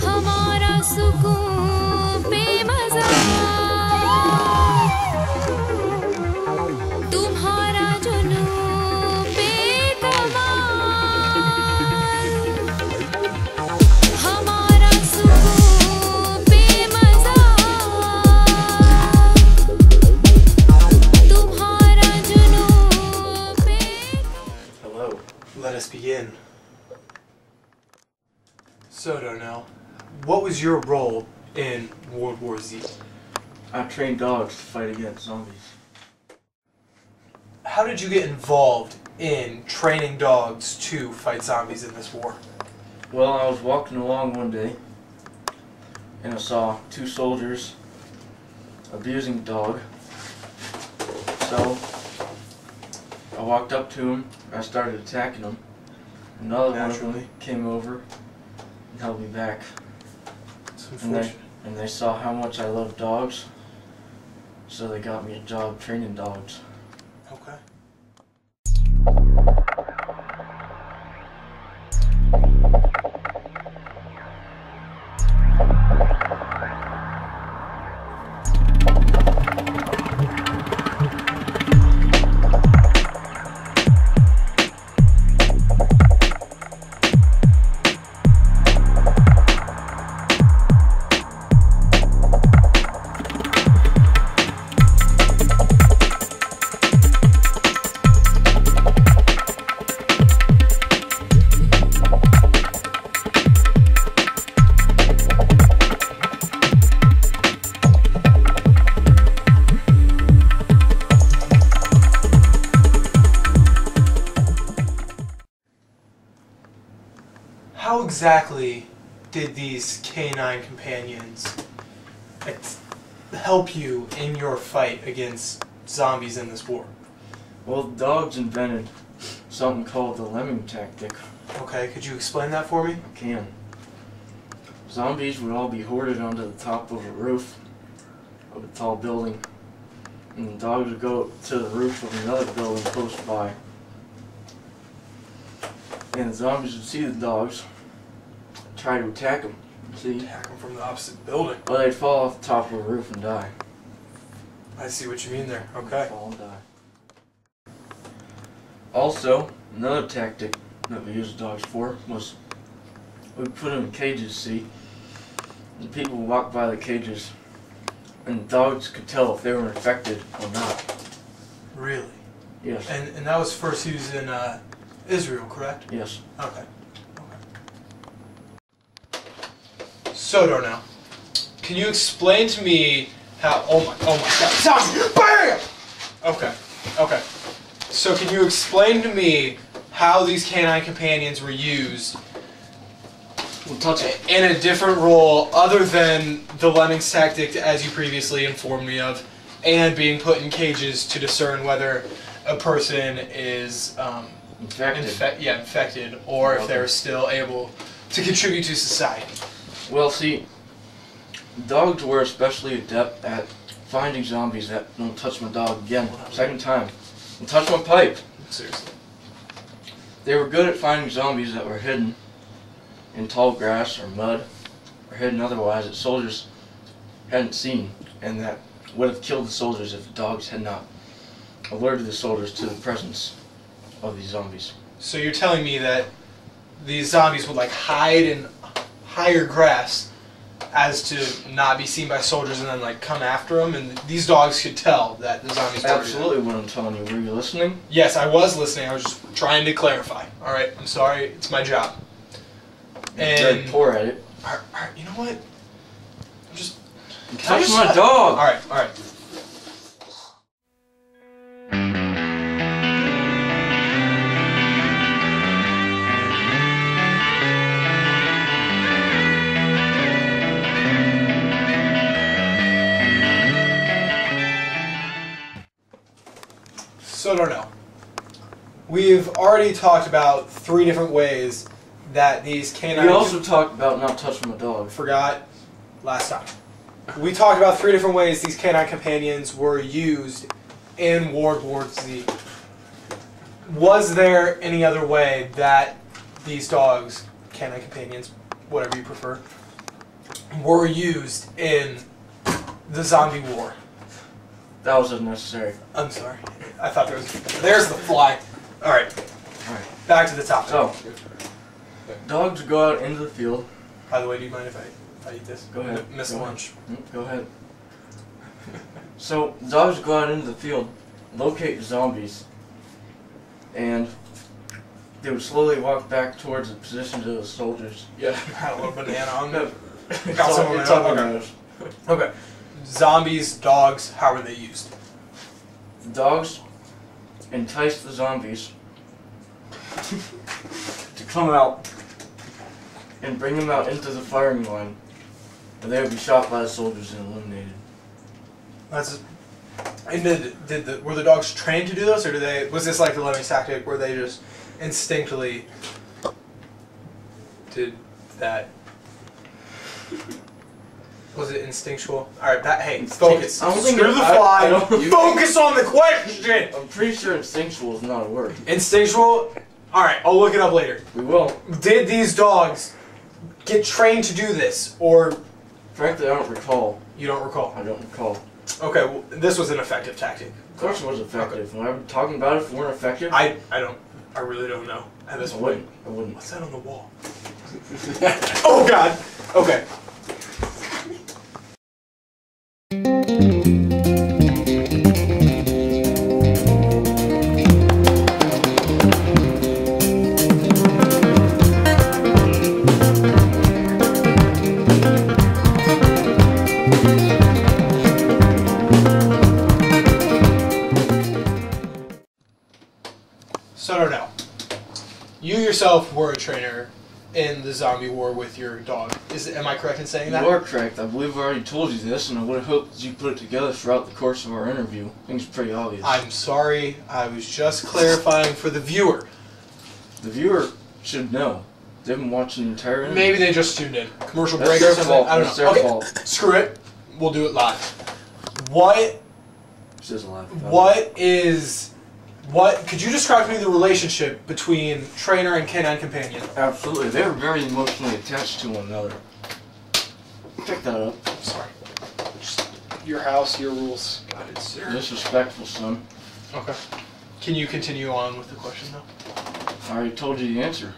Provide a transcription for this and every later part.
हमारा सुकून बेमज़ा तुम्हारा जुनून बेकमाल हमारा सुकून बेमज़ा तुम्हारा जुनून बेकमाल. Hello. Let us begin. So, Darnell, what was your role in World War Z? I trained dogs to fight against zombies. How did you get involved in training dogs to fight zombies in this war? Well, I was walking along one day and I saw two soldiers abusing a dog. So I walked up to them, I started attacking them. Another one of them came over and held me back. It's unfortunate. And they saw how much I love dogs, so they got me a job training dogs. Okay. How exactly did these canine companions help you in your fight against zombies in this war? Well, the dogs invented something called the lemming tactic. Okay, could you explain that for me? I can. Zombies would all be hoarded onto the top of a roof of a tall building, and the dogs would go to the roof of another building close by. And the zombies would see the dogs, try to attack them. See? Attack them from the opposite building. Well, they'd fall off the top of the roof and die. I see what you mean there. Okay. Fall and die. Also, another tactic that we used dogs for was we'd put them in cages, see? And people would walk by the cages, and the dogs could tell if they were infected or not. Really? Yes. And that was first used in Israel, correct? Yes. Okay. So, Darnell, can you explain to me how... Oh my God. Zombie! BAM! Okay. So can you explain to me how these canine companions were used in a different role other than the lemmings tactic, as you previously informed me of, and being put in cages to discern whether a person is infected, or if they're still able to contribute to society? Well, see, dogs were especially adept at finding zombies that don't touch my dog again, second time, and touch my pipe. Seriously. They were good at finding zombies that were hidden in tall grass or mud, or hidden otherwise that soldiers hadn't seen, and that would have killed the soldiers if the dogs had not alerted the soldiers to the presence of these zombies. So you're telling me that these zombies would like hide in higher grass as to not be seen by soldiers and then like come after them, and these dogs could tell that the zombies were absolutely what I'm telling you. Were you listening? Yes, I was listening. I was just trying to clarify. Alright, I'm sorry. It's my job. And you're very poor at it. Alright, you know what? I'm just... Touch my dog! Alright. So Darnell, we've already talked about 3 different ways that these canine... We also talked about not touching my dog. Forgot last time. We talked about 3 different ways these canine companions were used in World War Z. Was there any other way that these dogs, canine companions, whatever you prefer, were used in the zombie war? That was unnecessary. I'm sorry. I thought there was... There's the fly. Alright. Alright. Back to the topic. So, dogs go out into the field. By the way, do you mind if I eat this? Go ahead. Miss Go lunch. Go ahead. So, dogs go out into the field, locate zombies, and they would slowly walk back towards the positions of the soldiers. Yeah, had a little banana on it. It's Got some all- on it's my all nose. on those. Okay. Zombies, dogs, how were they used? The dogs entice the zombies to come out and bring them out into the firing line, and they would be shot by the soldiers and eliminated. That's. And were the dogs trained to do this, or was this like the Lemmings tactic where they just instinctively did that? Was it instinctual? All right, hey, focus. I don't think Screw it- the I fly. don't- you- Focus on the question. I'm pretty sure instinctual is not a word. Instinctual. All right, I'll look it up later. We will. Did these dogs get trained to do this, or Frankly, I don't recall. you don't recall? I don't recall. Okay, well, this was an effective tactic. Of course it was effective. When I'm talking about it, if it weren't effective, I really don't know at this I point. wouldn't. What's that on the wall? Oh God. Okay. So Darnell, you yourself were a trainer in the zombie war with your dog. Am I correct in saying that? You are correct. I believe I already told you this, and I would have hoped that you put it together throughout the course of our interview. I think it's pretty obvious. I'm sorry. I was just clarifying for the viewer. The viewer should know. They've been watching the entire interview. Maybe they just tuned in. Commercial That's break their or something. fault. I don't That's know. their Okay, fault. screw it. We'll do it live. What Says alive. What could you describe to me the relationship between trainer and canine companion? Absolutely. They were very emotionally attached to one another. Pick that up. I'm sorry. Just your house, your rules. Got it, sir. Disrespectful, son. Okay. Can you continue on with the question though? I already told you the answer.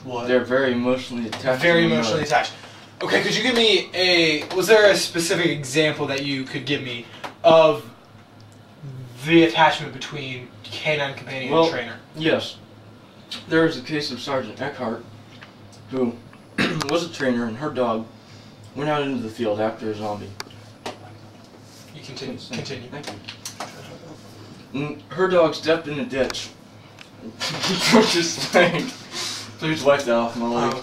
What? They're very emotionally attached. Very to one emotionally another. attached. Okay, could you give me was there a specific example that you could give me of the attachment between canine companion and trainer? Yes. There was a case of Sergeant Eckhart, who was a trainer, and her dog went out into the field after a zombie. You continue. Continue. Thank you. And her dog stepped in a ditch. Just like, please wipe that off my leg.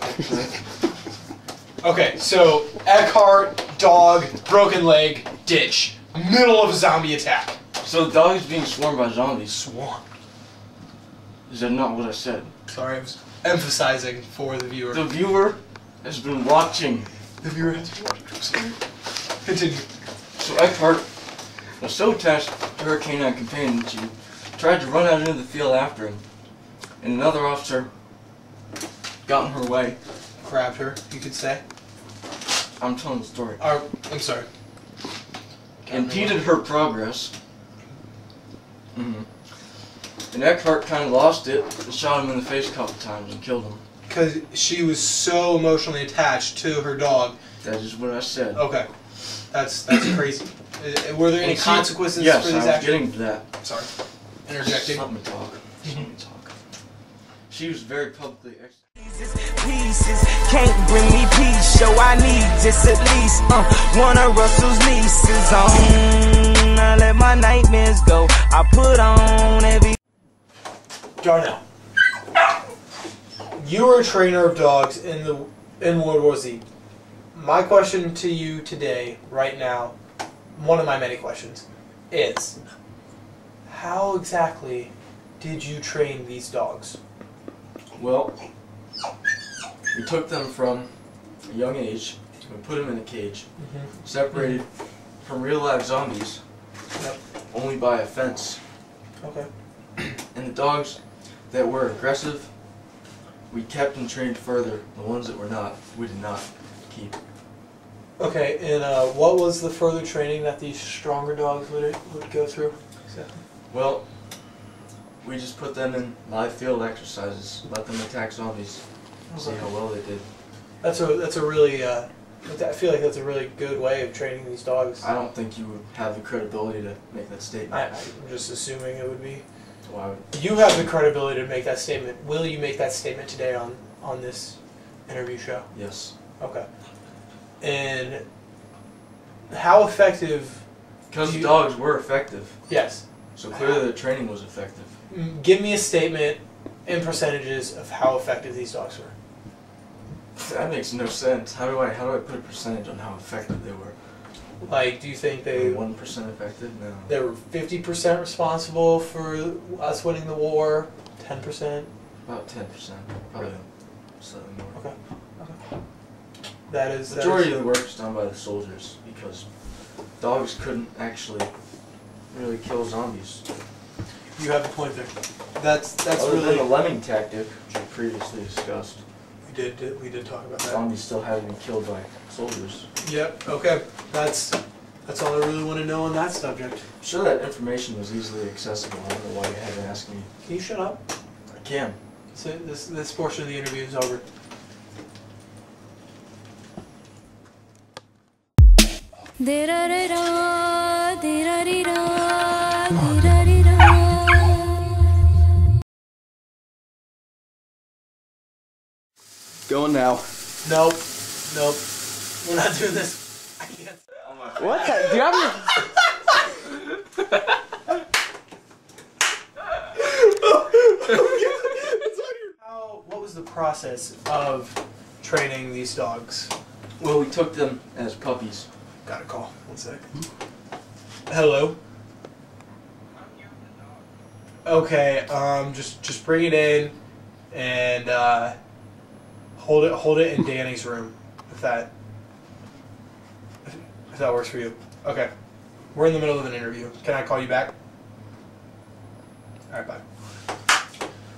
Okay, so Eckhart, dog, broken leg, ditch, middle of a zombie attack. So the dog is being swarmed by zombies. Swarm. Is that not what I said? Sorry, I was emphasizing for the viewer. The viewer has been watching. The viewer has to watch. I'm sorry. Continue. So Eckhart was so attached to her canine companion that she tried to run out into the field after him. And another officer got in her way. Grabbed her, you could say. I'm telling the story. I'm sorry. Impeded her progress. And Eckhart kind of lost it and shot him in the face a couple times and killed him. Because she was so emotionally attached to her dog. That is what I said. Okay. That's crazy. Were there any And consequences yes, for these I was actions? getting to that. Sorry. Interjecting. Let me talk. Let me talk. She was very publicly Pieces can't bring me peace, so I need just at least one of Russell's nieces on. I let my nightmares go. I put on every. Darnell, you were a trainer of dogs in World War Z. My question to you today, right now, one of my many questions, is: how exactly did you train these dogs? Well, we took them from a young age, we put them in a cage, separated from real life zombies, Yep. only by a fence. Okay. And the dogs that were aggressive, we kept and trained further. The ones that were not, we did not keep. Okay, and what was the further training that these stronger dogs would go through? Exactly. Well, we just put them in live field exercises, let them attack zombies, see how well they did. That's a really I feel like that's a really good way of training these dogs. I don't think you would have the credibility to make that statement. I'm just assuming it would be. Why would You have the credibility to make that statement. Will you make that statement today on this interview show? Yes. Okay. And how effective? Because the dogs were effective. Yes. So clearly the training was effective. Give me a statement in percentages of how effective these dogs were. That makes no sense. How do I put a percentage on how effective they were? Like, do you think they 1% effective? No. they were 50% responsible for us winning the war? 10%? About 10%. Probably slightly more. Okay. That is Majority of the work was done by the soldiers because dogs couldn't actually really kill zombies. You have a point there. That's Other really than the lemming tactic, which we previously discussed. we did talk about that. Zombies still had to be killed by soldiers. Yep. Okay. That's all I really want to know on that subject. I'm sure that information was easily accessible. I don't know why you had to ask me. Can you shut up? I can. So this portion of the interview is over. Dee-ra-ra-ra, dee-ra-dee-ra, dee-ra-dee-ra. Going now. Nope. We're not doing this. I can't. What? Do you have your... What was the process of training these dogs? Well, we took them as puppies. Got a call. 1 sec. Hello. Okay. Just bring it in and hold it in Danny's room if that works for you. Okay. We're in the middle of an interview. Can I call you back? All right. Bye.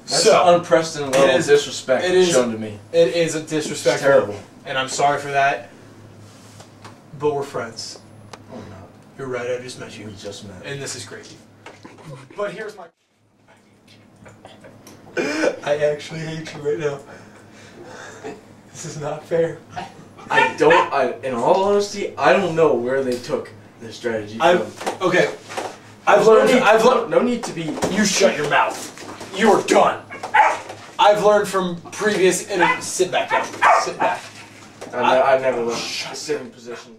That's So, an unprecedented level of disrespect shown to me. It is a disrespectful. It's terrible. And I'm sorry for that. But we're friends. Oh, no. You're right, I just met you. We just met. And this is crazy. But here's my... I actually hate you right now. This is not fair. In all honesty, I don't know where they took this strategy from. Okay. I've learned... No need to be... You shut your mouth. You are done. I've learned from previous... Sit back down. Sit back. I've never left a sitting position.